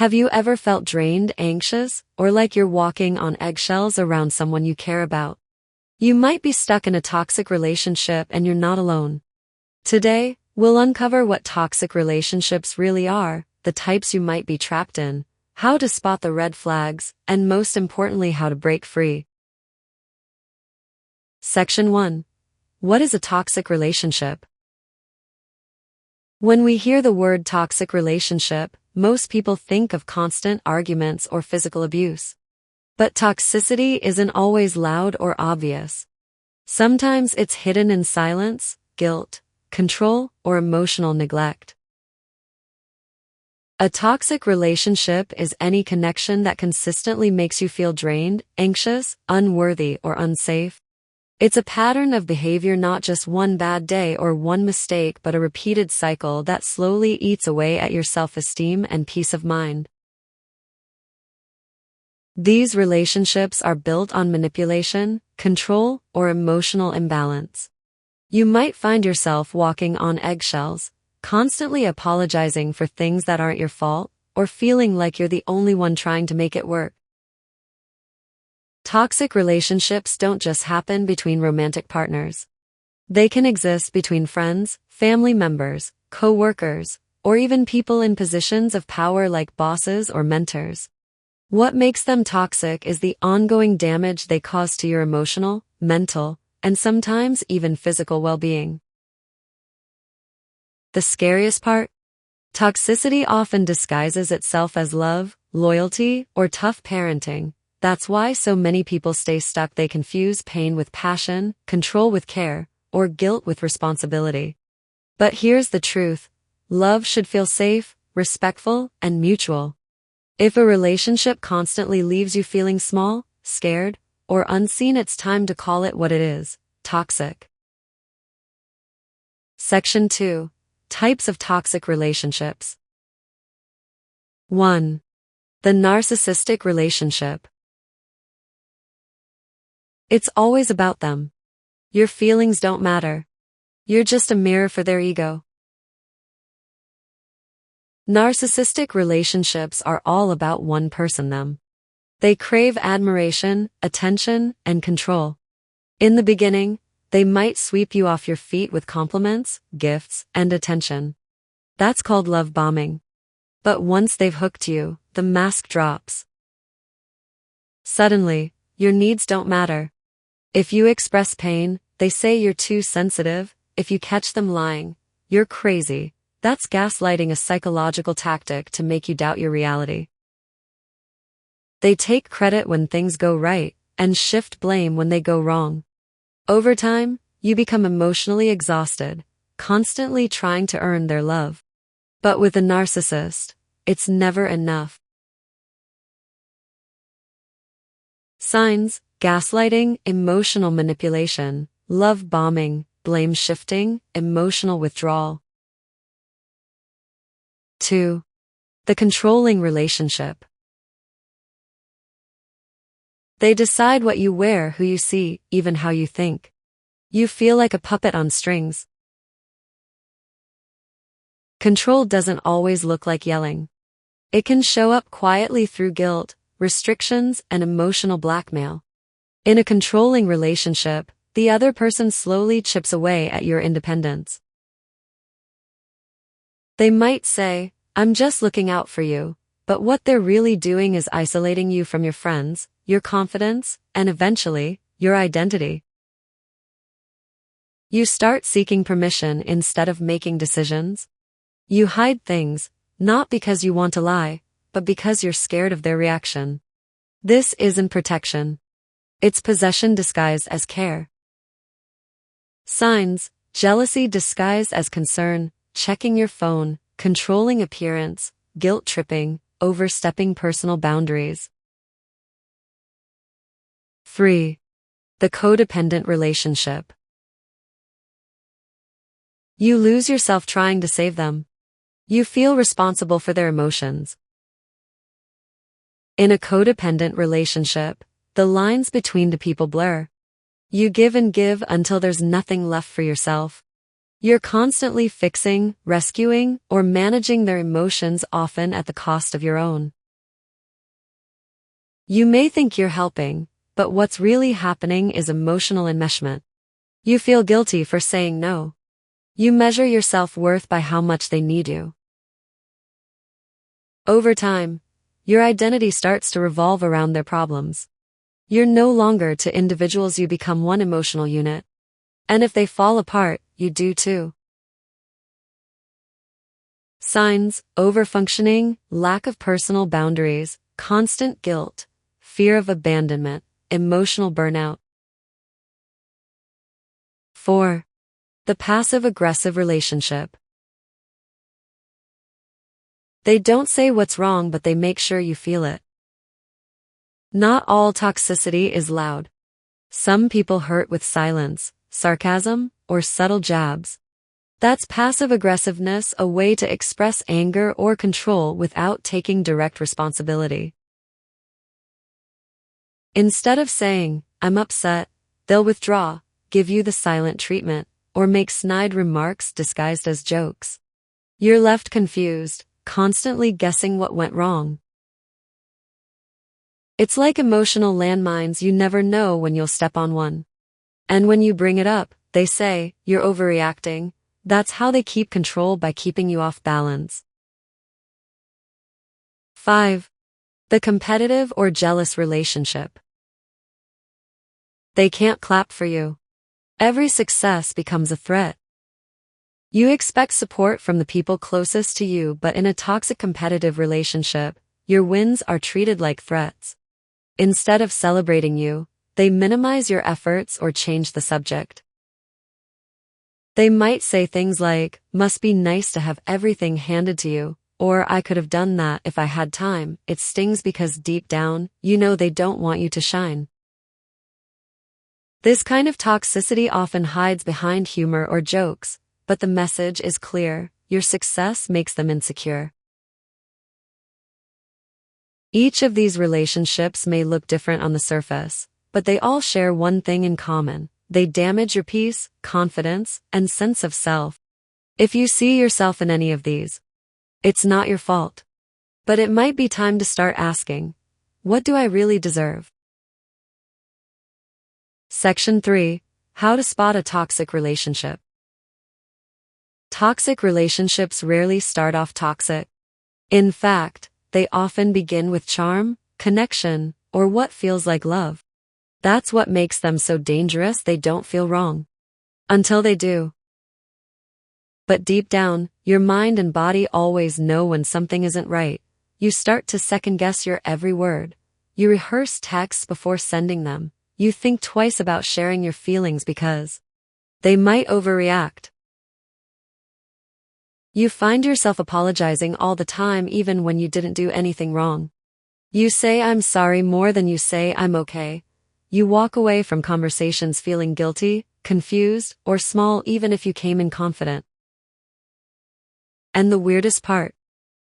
Have you ever felt drained, anxious, or like you're walking on eggshells around someone you care about? You might be stuck in a toxic relationship and you're not alone. Today, we'll uncover what toxic relationships really are, the types you might be trapped in, how to spot the red flags, and most importantly, how to break free. Section 1. What is a toxic relationship? When we hear the word toxic relationship, most people think of constant arguments or physical abuse. But toxicity isn't always loud or obvious. Sometimes it's hidden in silence, guilt, control, or emotional neglect. A toxic relationship is any connection that consistently makes you feel drained, anxious, unworthy, or unsafe. It's a pattern of behavior, not just one bad day or one mistake, but a repeated cycle that slowly eats away at your self-esteem and peace of mind. These relationships are built on manipulation, control, or emotional imbalance. You might find yourself walking on eggshells, constantly apologizing for things that aren't your fault, or feeling like you're the only one trying to make it work. Toxic relationships don't just happen between romantic partners. They can exist between friends, family members, co-workers, or even people in positions of power like bosses or mentors. What makes them toxic is the ongoing damage they cause to your emotional, mental, and sometimes even physical well-being. The scariest part? Toxicity often disguises itself as love, loyalty, or tough parenting. That's why so many people stay stuck. They confuse pain with passion, control with care, or guilt with responsibility. But here's the truth. Love should feel safe, respectful, and mutual. If a relationship constantly leaves you feeling small, scared, or unseen, it's time to call it what it is: toxic. Section 2. Types of toxic relationships. 1. The narcissistic relationship. It's always about them. Your feelings don't matter. You're just a mirror for their ego. Narcissistic relationships are all about one person, them. They crave admiration, attention, and control. In the beginning, they might sweep you off your feet with compliments, gifts, and attention. That's called love bombing. But once they've hooked you, the mask drops. Suddenly, your needs don't matter. If you express pain, they say you're too sensitive. If you catch them lying, you're crazy. That's gaslighting, a psychological tactic to make you doubt your reality. They take credit when things go right and shift blame when they go wrong. Over time, you become emotionally exhausted, constantly trying to earn their love. But with a narcissist, it's never enough. Signs: gaslighting, emotional manipulation, love bombing, blame shifting, emotional withdrawal. 2. The controlling relationship. They decide what you wear, who you see, even how you think. You feel like a puppet on strings. Control doesn't always look like yelling. It can show up quietly through guilt, restrictions, and emotional blackmail. In a controlling relationship, the other person slowly chips away at your independence. They might say, "I'm just looking out for you," but what they're really doing is isolating you from your friends, your confidence, and eventually, your identity. You start seeking permission instead of making decisions. You hide things, not because you want to lie, but because you're scared of their reaction. This isn't protection. It's possession disguised as care. Signs: jealousy disguised as concern, checking your phone, controlling appearance, guilt-tripping, overstepping personal boundaries. 3. The codependent relationship. You lose yourself trying to save them. You feel responsible for their emotions. In a codependent relationship, the lines between the people blur. You give and give until there's nothing left for yourself. You're constantly fixing, rescuing, or managing their emotions, often at the cost of your own. You may think you're helping, but what's really happening is emotional enmeshment. You feel guilty for saying no. You measure your self-worth by how much they need you. Over time, your identity starts to revolve around their problems. You're no longer two individuals, you become one emotional unit. And if they fall apart, you do too. Signs: overfunctioning, lack of personal boundaries, constant guilt, fear of abandonment, emotional burnout. 4. The passive-aggressive relationship. They don't say what's wrong, but they make sure you feel it. Not all toxicity is loud. Some people hurt with silence, sarcasm, or subtle jabs. That's passive-aggressiveness, a way to express anger or control without taking direct responsibility. Instead of saying, "I'm upset," they'll withdraw, give you the silent treatment, or make snide remarks disguised as jokes. You're left confused, constantly guessing what went wrong. It's like emotional landmines, you never know when you'll step on one. And when you bring it up, they say, "You're overreacting." That's how they keep control, by keeping you off balance. 5. The competitive or jealous relationship. They can't clap for you. Every success becomes a threat. You expect support from the people closest to you, but in a toxic competitive relationship, your wins are treated like threats. Instead of celebrating you, they minimize your efforts or change the subject. They might say things like, "Must be nice to have everything handed to you," or "I could have done that if I had time." It stings because deep down, you know they don't want you to shine. This kind of toxicity often hides behind humor or jokes, but the message is clear: your success makes them insecure. Each of these relationships may look different on the surface, but they all share one thing in common: they damage your peace, confidence, and sense of self. If you see yourself in any of these, it's not your fault. But it might be time to start asking, what do I really deserve? Section 3. How to spot a toxic relationship. Toxic relationships rarely start off toxic. In fact, they often begin with charm, connection, or what feels like love. That's what makes them so dangerous. They don't feel wrong until they do. But deep down, your mind and body always know when something isn't right. You start to second-guess your every word. You rehearse texts before sending them. You think twice about sharing your feelings because they might overreact. You find yourself apologizing all the time, even when you didn't do anything wrong. You say "I'm sorry" more than you say "I'm okay." You walk away from conversations feeling guilty, confused, or small, even if you came in confident. And the weirdest part?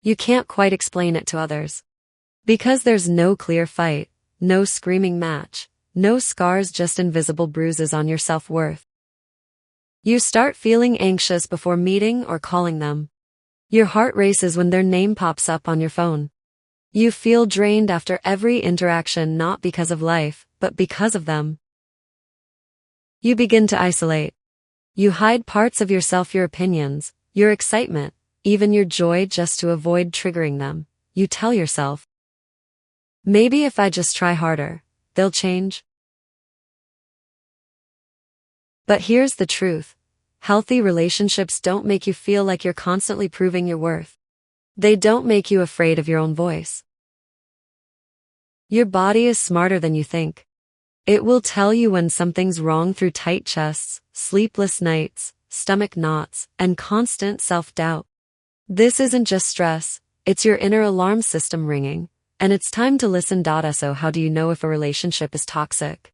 You can't quite explain it to others. Because there's no clear fight, no screaming match, no scars, just invisible bruises on your self-worth. You start feeling anxious before meeting or calling them. Your heart races when their name pops up on your phone. You feel drained after every interaction, not because of life, but because of them. You begin to isolate. You hide parts of yourself, your opinions, your excitement, even your joy, just to avoid triggering them. You tell yourself, maybe if I just try harder, they'll change. But here's the truth. Healthy relationships don't make you feel like you're constantly proving your worth. They don't make you afraid of your own voice. Your body is smarter than you think. It will tell you when something's wrong through tight chests, sleepless nights, stomach knots, and constant self-doubt. This isn't just stress, it's your inner alarm system ringing, and it's time to listen. So how do you know if a relationship is toxic?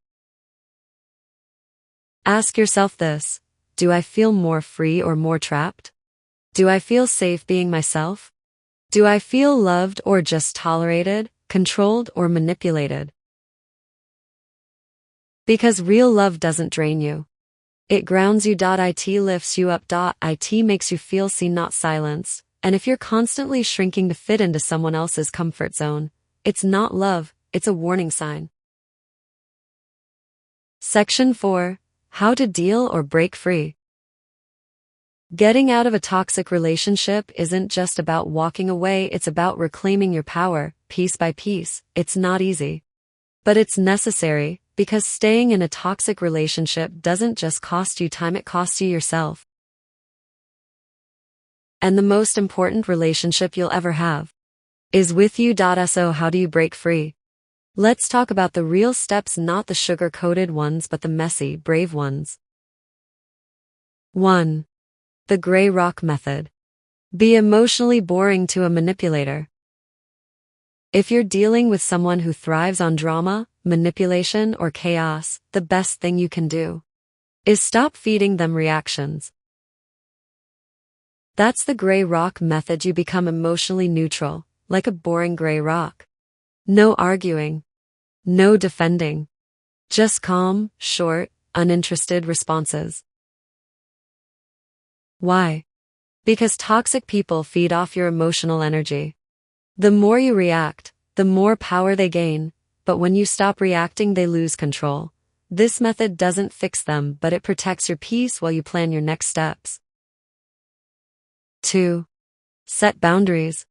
Ask yourself this: do I feel more free or more trapped? Do I feel safe being myself? Do I feel loved or just tolerated, controlled or manipulated? Because real love doesn't drain you. It grounds you. It lifts you up. It makes you feel seen, not silenced. And if you're constantly shrinking to fit into someone else's comfort zone, it's not love, it's a warning sign. Section 4. How to deal or break free. Getting out of a toxic relationship isn't just about walking away, it's about reclaiming your power, piece by piece. It's not easy. But it's necessary, because staying in a toxic relationship doesn't just cost you time, it costs you yourself. And the most important relationship you'll ever have is with you. So how do you break free? Let's talk about the real steps, not the sugar-coated ones, but the messy, brave ones. 1. The gray rock method. Be emotionally boring to a manipulator. If you're dealing with someone who thrives on drama, manipulation, or chaos, the best thing you can do is stop feeding them reactions. That's the gray rock method. You become emotionally neutral, like a boring gray rock. No arguing. No defending. Just calm, short, uninterested responses. Why? Because toxic people feed off your emotional energy. The more you react, the more power they gain, but when you stop reacting, they lose control. This method doesn't fix them, but it protects your peace while you plan your next steps. 2. Set boundaries.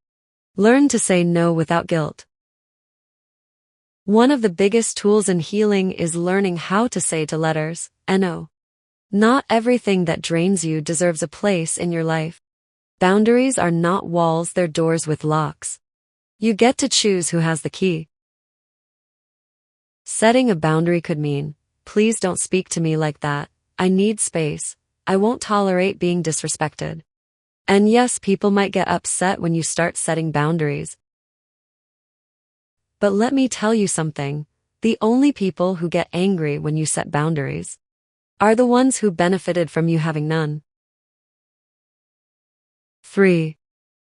Learn to say no without guilt. One of the biggest tools in healing is learning how to say to letters, no. Not everything that drains you deserves a place in your life. Boundaries are not walls, they're doors with locks. You get to choose who has the key. Setting a boundary could mean, please don't speak to me like that, I need space, I won't tolerate being disrespected. And yes, people might get upset when you start setting boundaries. But let me tell you something, the only people who get angry when you set boundaries are the ones who benefited from you having none. 3.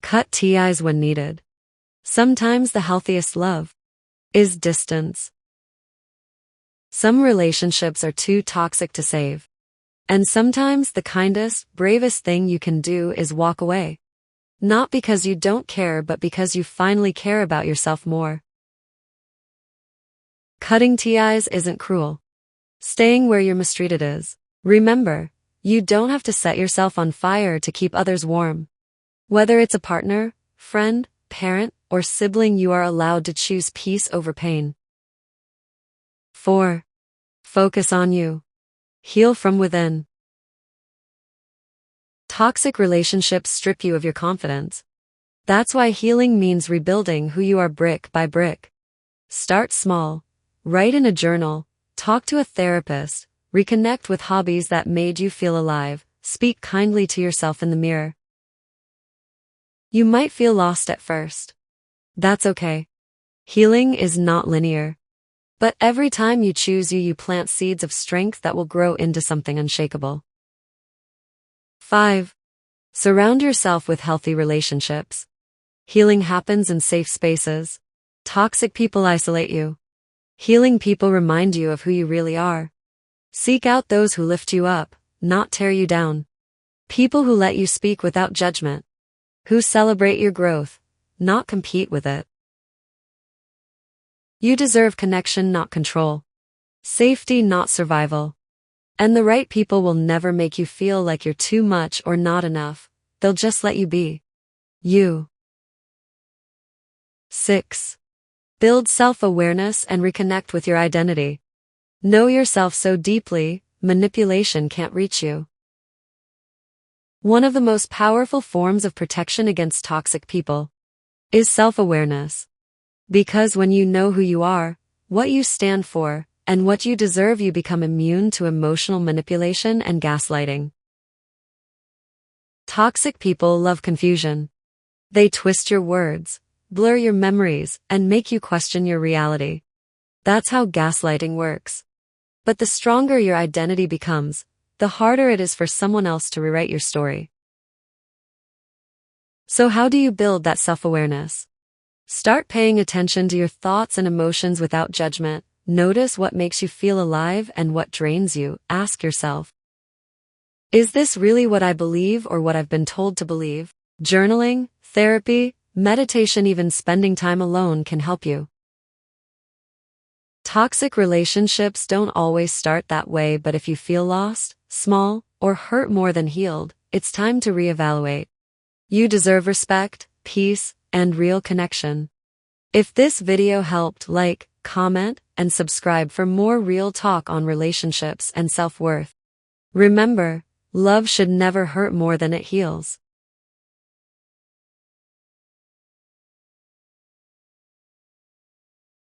Cut ties when needed. Sometimes the healthiest love is distance. Some relationships are too toxic to save. And sometimes the kindest, bravest thing you can do is walk away. Not because you don't care, but because you finally care about yourself more. Cutting ties isn't cruel. Staying where you're mistreated is. Remember, you don't have to set yourself on fire to keep others warm. Whether it's a partner, friend, parent, or sibling, you are allowed to choose peace over pain. 4. Focus on you. Heal from within. Toxic relationships strip you of your confidence. That's why healing means rebuilding who you are brick by brick. Start small. Write in a journal, talk to a therapist, reconnect with hobbies that made you feel alive, speak kindly to yourself in the mirror. You might feel lost at first. That's okay. Healing is not linear. But every time you choose you plant seeds of strength that will grow into something unshakable. 5. Surround yourself with healthy relationships. Healing happens in safe spaces. Toxic people isolate you. Healing people remind you of who you really are. Seek out those who lift you up, not tear you down. People who let you speak without judgment. Who celebrate your growth, not compete with it. You deserve connection, not control. Safety, not survival. And the right people will never make you feel like you're too much or not enough. They'll just let you be you. 6. Build self-awareness and reconnect with your identity. Know yourself so deeply, manipulation can't reach you. One of the most powerful forms of protection against toxic people is self-awareness. Because when you know who you are, what you stand for, and what you deserve, you become immune to emotional manipulation and gaslighting. Toxic people love confusion. They twist your words, blur your memories, and make you question your reality. That's how gaslighting works. But the stronger your identity becomes, the harder it is for someone else to rewrite your story. So how do you build that self-awareness? Start paying attention to your thoughts and emotions without judgment. Notice what makes you feel alive and what drains you. Ask yourself, Is this really what I believe or what I've been told to believe? Journaling, therapy, meditation, even spending time alone can help you. Toxic relationships don't always start that way, but if you feel lost, small, or hurt more than healed, it's time to reevaluate. You deserve respect, peace, and real connection. If this video helped, like, comment, and subscribe for more real talk on relationships and self-worth. Remember, love should never hurt more than it heals.